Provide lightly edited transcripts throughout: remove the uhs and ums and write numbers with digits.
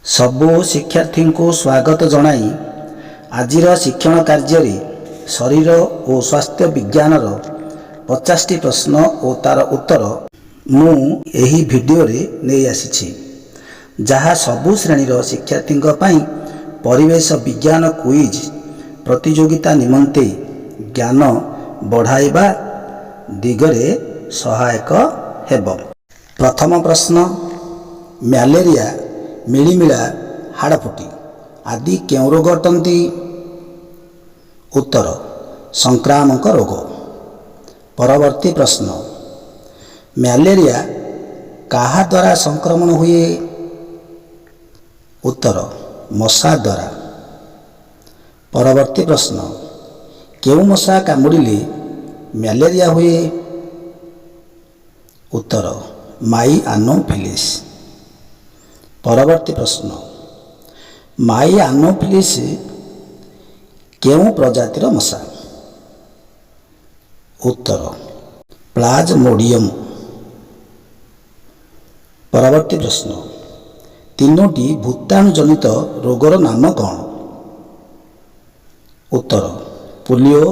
सबु शिक्षार्थी को स्वागत जनाई आजिर शिक्षण कार्य शरीर और स्वास्थ्य विज्ञान 50टी प्रश्न और तार उत्तर मु एही वीडियो रे नहीं आसी जहाँ सबु श्रेणीर शिक्षार्थी परिवेश विज्ञान क्विज प्रतियोगिता निमंते ज्ञान बढ़ाइबा दिगरे सहायक हेब। प्रथम प्रश्न, म्यालेरिया, मिलीमिला, हाड़फुटी आदि केउं रोग अटंती? उत्तर, संक्रामक रोग। परवर्ती प्रश्न, म्यालेरिया काहा द्वारा संक्रमण हुए? उत्तर, मशा द्वारा। परवर्ती प्रश्न, केउं मशा कामुड़िले म्यालेरिया हुए? उत्तर, माई आनोफिलिस। परवर्ती प्रश्न, माई आनोफिलिस केउं प्रजातिर मशा? उत्तर, प्लाज्मोडियम। परवर्ती प्रश्न, तीनोटी भूताणु जनित रोगर नाम कौन? उत्तर, पोलियो,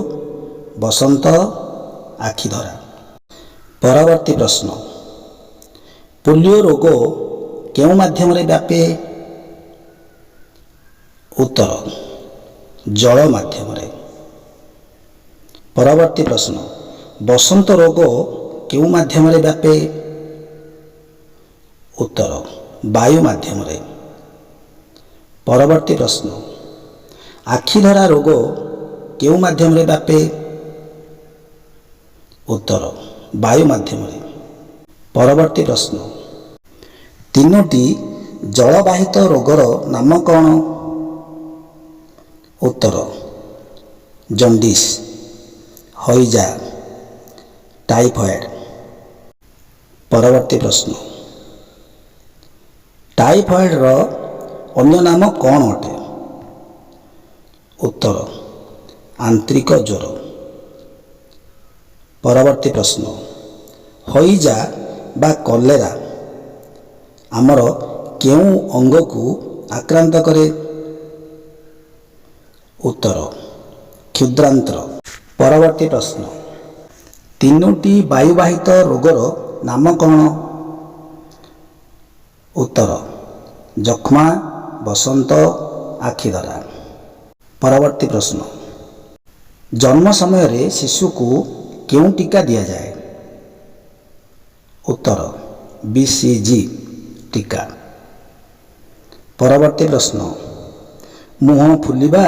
बसंत, आखिधरा। परवर्ती प्रश्न, पोलियो रोग केउं माध्यम रे व्यापे? उत्तर, जल माध्यम रे। परवर्ती प्रश्न, बसंत रोग केउं माध्यम रे व्यापे? उत्तर, वायु माध्यम रे। परवर्ती प्रश्न, आखिधरा रोग केउं माध्यम रे व्यापे? उत्तर, वायु माध्यम रे। परवर्ती प्रश्न, तीनोटी जलवाहित रोगर नाम कौन? उत्तर, जंडिस, हईजा, टाइफॉइड। परवर्ती प्रश्न, टाइफॉइड रो अन्य नाम कौन अटे? उत्तर, आंतरिक ज्वर। परवर्ती प्रश्न, हईजा बा कलेरा आमर केउं अंग को आक्रांत करे? उत्तर, क्षुद्रांत्र। परवर्ती प्रश्न, तीनोटी वायुवाहित रोगर नाम कौन? उत्तर, जक्ष्मा, बसंत, आखिधरा। परवर्ती प्रश्न, जन्म समय रे शिशु को केउं टीका दिया जाए? उत्तर, बीसीजी टीका। परवर्ती प्रश्न, मुह फुलिबा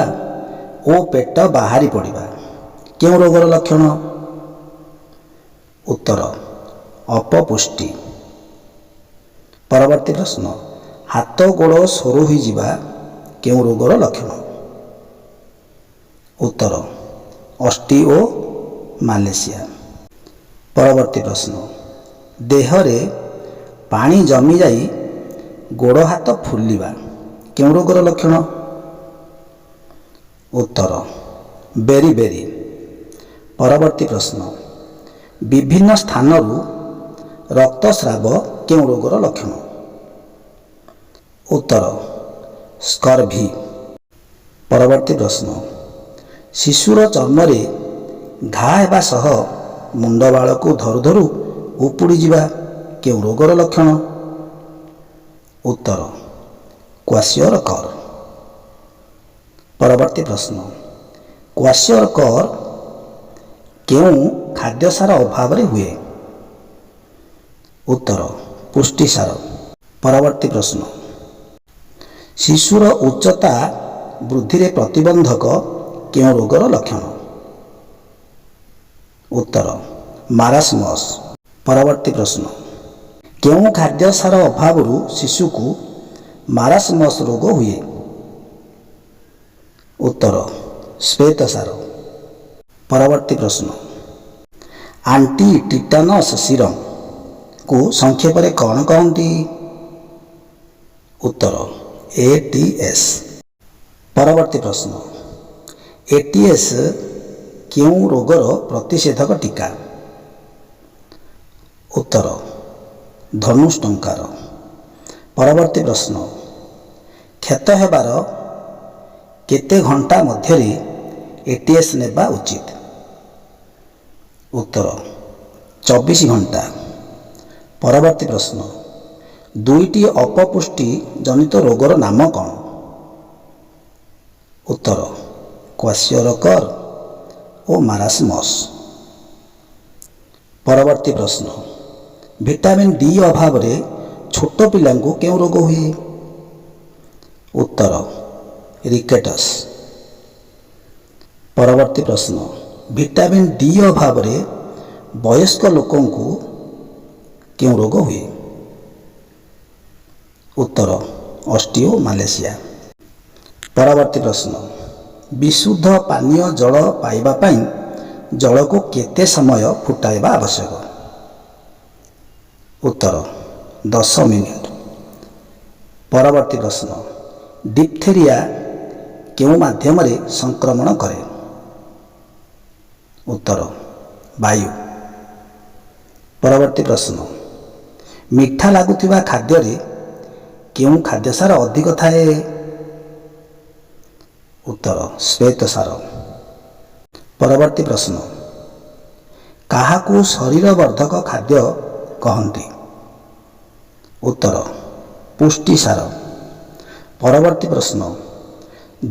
और पेट बाहरी पड़िबा केउं रोगर लक्षण? उत्तर, अपपुष्टि। परवर्ती प्रश्न, हाथ गोड़ सरू हो जिबा केउं रोगर लक्षण? उत्तर, ऑस्टिओ मालेशिया। परवर्ती प्रश्न, देह रे पानी जमी जाई गोड़ हाथ फुलिबा केउं रोगर लक्षण? उत्तर, बेरी। परवर्ती प्रश्न, विभिन्न स्थानरू रक्तस्राव केउं रोगर लक्षण? उत्तर, स्कर्वी। परवर्ती प्रश्न, शिशुर चर्म रे घा हेबा सह मुंड बाल को धरु धरु उपुड़ी जिबा केउं रोगर लक्षण? उत्तर, क्वाशियरकर। परवर्ती प्रश्न, क्वाशियरकर केउं खाद्यसार अभाव रे हुए? उत्तर, पुष्टिसार। परवर्ती प्रश्न, शिशुर उच्चता वृद्धि रे प्रतिबंधक केउं रोगर लक्षण? उत्तर, मारास्मस। परवर्ती प्रश्न, केउं खाद्यसार अभाव शिशु को मारास्मस रोग हुए? उत्तर, श्वेतसार। परवर्ती प्रश्न, आंटी टिटानस सीरम को संक्षेप रे कौन कहती? उत्तर, एटीएस। परवर्ती प्रश्न, एटीएस केउं रोगर प्रतिषेधक टीका? उत्तर, धनुष्टंकार। परवर्ती प्रश्न, କ୍ଷତ ହେବାର କେତେ ଘଣ୍ଟା ମଧ୍ୟରେ ATS ନେବା ଉଚିତ? ଉତ୍ତର 24 ଘଣ୍ଟା। ପରବର୍ତ୍ତୀ ପ୍ରଶ୍ନ, ଦୁଇଟି ଅପପୁଷ୍ଟି ଜନିତ ରୋଗର ନାମ କ'ଣ? ଉତ୍ତର କ୍ୱାସିଓରକର ଓ ମାରାସ୍ମସ୍। ପରବର୍ତ୍ତୀ ପ୍ରଶ୍ନ, ଭିଟାମିନ୍ D ଅଭାବରେ ଛୋଟ ପିଲାଙ୍କୁ କେଉଁ ରୋଗ ହୁଏ? ଉତ୍ତର ରିକେଟସ୍। ପରବର୍ତ୍ତୀ ପ୍ରଶ୍ନ, ଭିଟାମିନ୍ D ଅଭାବରେ ବୟସ୍କ ଲୋକଙ୍କୁ କେଉଁ ରୋଗ ହୁଏ? ଉତ୍ତର ଅଷ୍ଟିଓମାଲେସିଆ। ପରବର୍ତ୍ତୀ ପ୍ରଶ୍ନ, ବିଶୁଦ୍ଧ ପାନୀୟ ଜଳ ପାଇବା ପାଇଁ ଜଳକୁ କେତେ ସମୟ ଫୁଟାଇବା ଆବଶ୍ୟକ? ଉତ୍ତର 10 ମିନିଟ୍। ପରବର୍ତ୍ତୀ ପ୍ରଶ୍ନ, ଡିଫଥେରିଆ କେଉଁ ମାଧ୍ୟମରେ ସଂକ୍ରମଣ କରେ? ଉତ୍ତର ବାୟୁ। ପରବର୍ତ୍ତୀ ପ୍ରଶ୍ନ, ମିଠା ଲାଗୁଥିବା ଖାଦ୍ୟରେ କେଉଁ ଖାଦ୍ୟସାର ଅଧିକ ଥାଏ? ଉତ୍ତର ଶ୍ୱେତସାର। ପରବର୍ତ୍ତୀ ପ୍ରଶ୍ନ, କାହାକୁ ଶରୀର ବର୍ଦ୍ଧକ ଖାଦ୍ୟ କହନ୍ତି? ଉତ୍ତର ପୁଷ୍ଟିସାର। ପରବର୍ତ୍ତୀ ପ୍ରଶ୍ନ,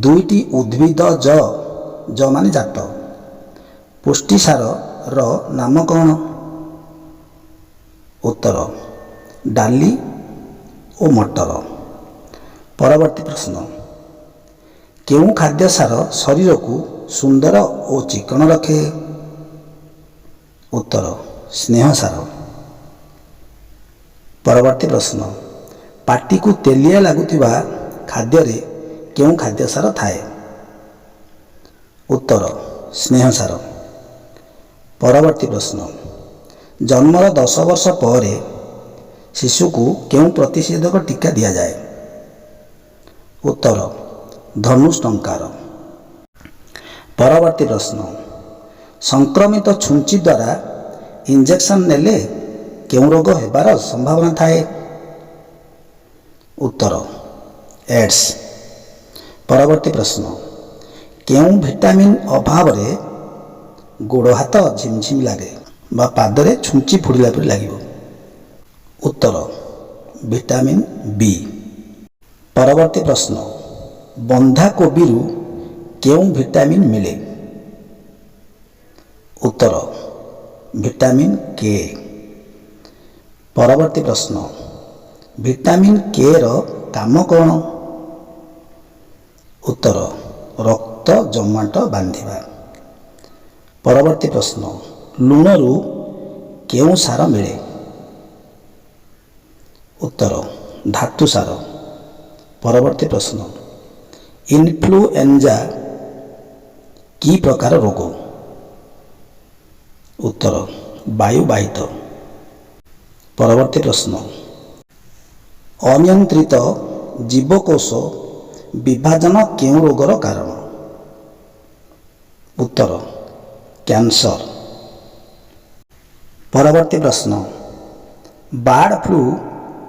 ଦୁଇଟି ଉଦ୍ଭିଦ ମାନେ ଜାତ ପୁଷ୍ଟିସାରର ନାମ କ'ଣ? ଉତ୍ତର ଡାଲି ଓ ମଟର। ପରବର୍ତ୍ତୀ ପ୍ରଶ୍ନ, କେଉଁ ଖାଦ୍ୟସାର ଶରୀରକୁ ସୁନ୍ଦର ଓ ଚିକ୍କଣ ରଖେ? ଉତ୍ତର ସ୍ନେହସାର। ପରବର୍ତ୍ତୀ ପ୍ରଶ୍ନ, ପାଟିକୁ ତେଲିଆ ଲାଗୁଥିବା ଖାଦ୍ୟରେ କେଉଁ ଖାଦ୍ୟସାର ଥାଏ? ଉତ୍ତର ସ୍ନେହସାର। ପରବର୍ତ୍ତୀ ପ୍ରଶ୍ନ, ଜନ୍ମର 10 ବର୍ଷ ପରେ ଶିଶୁକୁ କେଉଁ ପ୍ରତିଷେଧକ ଟୀକା ଦିଆଯାଏ? ଉତ୍ତର ଧନୁଷ୍ଟଙ୍କାର। ପରବର୍ତ୍ତୀ ପ୍ରଶ୍ନ, ସଂକ୍ରମିତ ଛୁଞ୍ଚି ଦ୍ୱାରା ଇଞ୍ଜେକ୍ସନ ନେଲେ କେଉଁ ରୋଗ ହେବାର ସମ୍ଭାବନା ଥାଏ? ଉତ୍ତର ଏଡ୍ସ। ପରବର୍ତ୍ତୀ ପ୍ରଶ୍ନ, କେଉଁ ଭିଟାମିନ୍ ଅଭାବରେ ଗୋଡ଼ ହାତ ଝିମଝିମ ଲାଗେ ବା ପାଦରେ ଛୁଞ୍ଚି ଫୋଡ଼ିଲା ପରି ଲାଗିବ? ଉତ୍ତର ଭିଟାମିନ୍ B। ପରବର୍ତ୍ତୀ ପ୍ରଶ୍ନ, ବନ୍ଧାକୋବିରୁ କେଉଁ ଭିଟାମିନ୍ ମିଳେ? ଉତ୍ତର ଭିଟାମିନ୍ K। ପରବର୍ତ୍ତୀ ପ୍ରଶ୍ନ, ଭିଟାମିନ୍ Kର କାମ କ'ଣ? ଉତ୍ତର ରକ୍ତ ଜମାଟ ବାନ୍ଧିବା। ପରବର୍ତ୍ତୀ ପ୍ରଶ୍ନ, ଲୁଣରୁ କେଉଁ ସାର ମିଳେ? ଉତ୍ତର ଧାତୁସାର। ପରବର୍ତ୍ତୀ ପ୍ରଶ୍ନ, ଇନଫ୍ଲୁଏଞ୍ଜା କି ପ୍ରକାର ରୋଗ? ଉତ୍ତର ବାୟୁବାହିତ। ପରବର୍ତ୍ତୀ ପ୍ରଶ୍ନ, ଅନିୟନ୍ତ୍ରିତ ଜୀବକୋଷ ବିଭାଜନ କେଉଁ ରୋଗର କାରଣ? ଉତ୍ତର କ୍ୟାନ୍ସର। ପରବର୍ତ୍ତୀ ପ୍ରଶ୍ନ, ବାର୍ଡ ଫ୍ଲୁ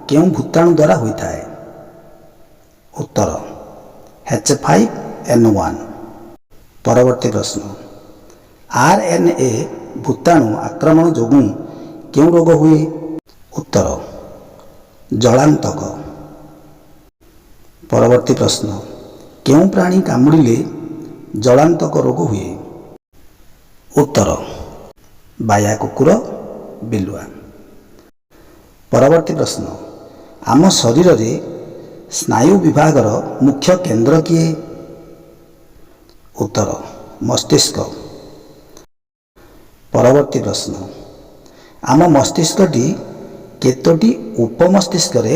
କେଉଁ ଭୂତାଣୁ ଦ୍ୱାରା ହୋଇଥାଏ? ଉତ୍ତର H5N1। ପରବର୍ତ୍ତୀ ପ୍ରଶ୍ନ, RNA ଭୂତାଣୁ ଆକ୍ରମଣ ଯୋଗୁଁ କେଉଁ ରୋଗ ହୁଏ? ଉତ୍ତର ଜଳାନ୍ତକ। ପରବର୍ତ୍ତୀ ପ୍ରଶ୍ନ, କେଉଁ ପ୍ରାଣୀ କାମୁଡ଼ିଲେ ଜଳାନ୍ତକ ରୋଗ ହୁଏ? ଉତ୍ତର ବାୟା କୁକୁର, ବିଲୁଆ। ପରବର୍ତ୍ତୀ ପ୍ରଶ୍ନ, ଆମ ଶରୀରରେ ସ୍ନାୟୁ ବିଭାଗର ମୁଖ୍ୟ କେନ୍ଦ୍ର କିଏ? ଉତ୍ତର ମସ୍ତିଷ୍କ। ପରବର୍ତ୍ତୀ ପ୍ରଶ୍ନ, ଆମ ମସ୍ତିଷ୍କଟି କେତୋଟି ଉପମସ୍ତିଷ୍କରେ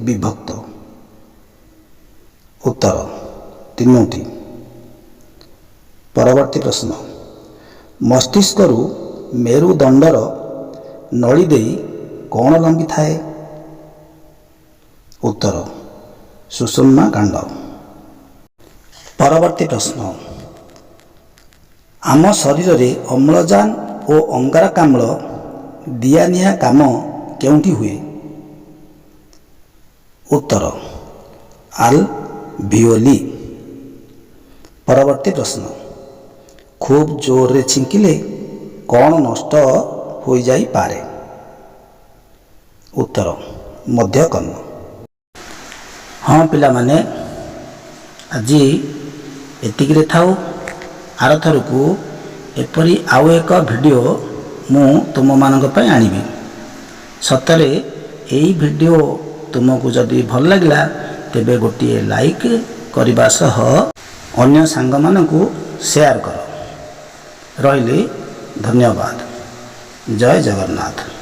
ବିଭକ୍ତ? ଉତ୍ତର 3ଟି। ପରବର୍ତ୍ତୀ ପ୍ରଶ୍ନ, ମସ୍ତିଷ୍କରୁ ମେରୁଦଣ୍ଡର ନଳୀ ଦେଇ କ'ଣ ଲମ୍ବିଥାଏ? ଉତ୍ତର ସୁଷୁମ୍ନା କାଣ୍ଡ। ପରବର୍ତ୍ତୀ ପ୍ରଶ୍ନ, ଆମ ଶରୀରରେ ଅମ୍ଳଜାନ ଓ ଅଙ୍ଗାରକାମ୍ଳ ଦିଆନିଆ କାମ କେଉଁଠି ହୁଏ? ଉତ୍ତର ଭିଓଲି। ପରବର୍ତ୍ତୀ ପ୍ରଶ୍ନ, ଖୁବ୍ ଜୋରରେ ଛିଙ୍କିଲେ କ'ଣ ନଷ୍ଟ ହୋଇଯାଇପାରେ? ଉତ୍ତର, ମଧ୍ୟକର୍ଣ୍ଣ। ହଁ ପିଲାମାନେ, ଆଜି ଏତିକିରେ ଥାଉ। ଆରଥରକୁ ଏପରି ଆଉ ଏକ ଭିଡ଼ିଓ ମୁଁ ତୁମମାନଙ୍କ ପାଇଁ ଆଣିବି। ସତରେ ଏହି ଭିଡ଼ିଓ ତୁମକୁ ଯଦି ଭଲ ଲାଗିଲା ତେବେ ଗୋଟିଏ ଲାଇକ୍ କରିବା ସହ ଅନ୍ୟ ସାଙ୍ଗମାନଙ୍କୁ ସେୟାର କର। ରହିଲି, ଧନ୍ୟବାଦ। ଜୟ ଜଗନ୍ନାଥ।